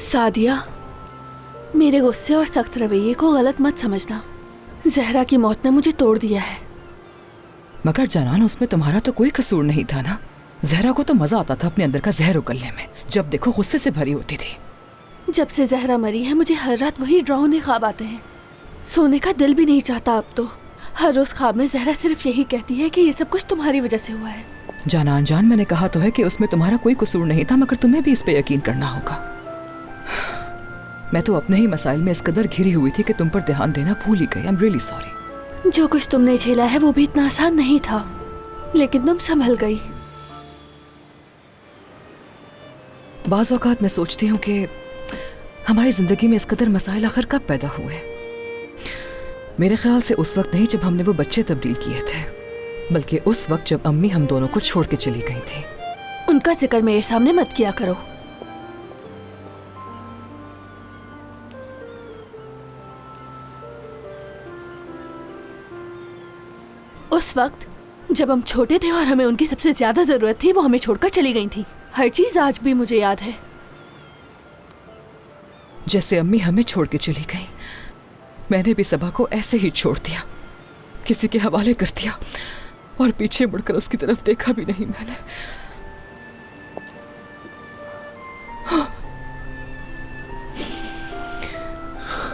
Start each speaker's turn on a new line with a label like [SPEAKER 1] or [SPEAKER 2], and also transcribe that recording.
[SPEAKER 1] सादिया, मेरे गुस्से और सख्त रवैये को गलत मत समझना। जहरा की मौत ने मुझे तोड़ दिया है।
[SPEAKER 2] मगर जनान, उसमें तुम्हारा तो कोई कसूर नहीं था ना। जहरा को तो मजा आता था अपने अंदर का जहर उगलने में, जब देखो गुस्से से भरी होती थी।
[SPEAKER 1] जब से जहरा मरी है मुझे हर रात वही डरावने ख्वाब आते हैं। सोने का दिल भी नहीं चाहता अब तो। हर रोज ख्वाब में जहरा सिर्फ यही कहती है कि ये सब कुछ तुम्हारी वजह से हुआ है।
[SPEAKER 2] जानान जान, मैंने कहा तो है कि उसमें तुम्हारा कोई कसूर नहीं था, मगर तुम्हें भी इस पे यकीन करना होगा। मैं तो अपने ही मसाइल में इस कदर घिरी हुई थी कि तुम पर ध्यान देना भूल ही गई। I am really sorry.
[SPEAKER 1] जो कुछ तुमने झेला है वो भी इतना आसान नहीं था, लेकिन तुम संभल गई।
[SPEAKER 2] बाज़ औक़ात मैं सोचती हूँ कि हमारी जिंदगी में इस कदर मसाइल आखिर कब पैदा हुए। मेरे ख्याल से उस वक्त नहीं जब हमने वो बच्चे तब्दील किए थे, बल्कि उस वक्त जब अम्मी हम दोनों को छोड़ के चली गई थी।
[SPEAKER 1] उनका जिक्र मेरे सामने मत किया करो। उस वक्त जब हम छोटे थे और हमें उनकी सबसे ज्यादा जरूरत थी, वो हमें छोड़कर चली गई थी। हर चीज आज भी मुझे याद है।
[SPEAKER 2] जैसे अम्मी हमें छोड़ के चली गई, मैंने भी सबा को ऐसे ही छोड़ दिया, किसी के हवाले कर दिया और पीछे मुड़कर उसकी तरफ देखा भी नहीं मैंने।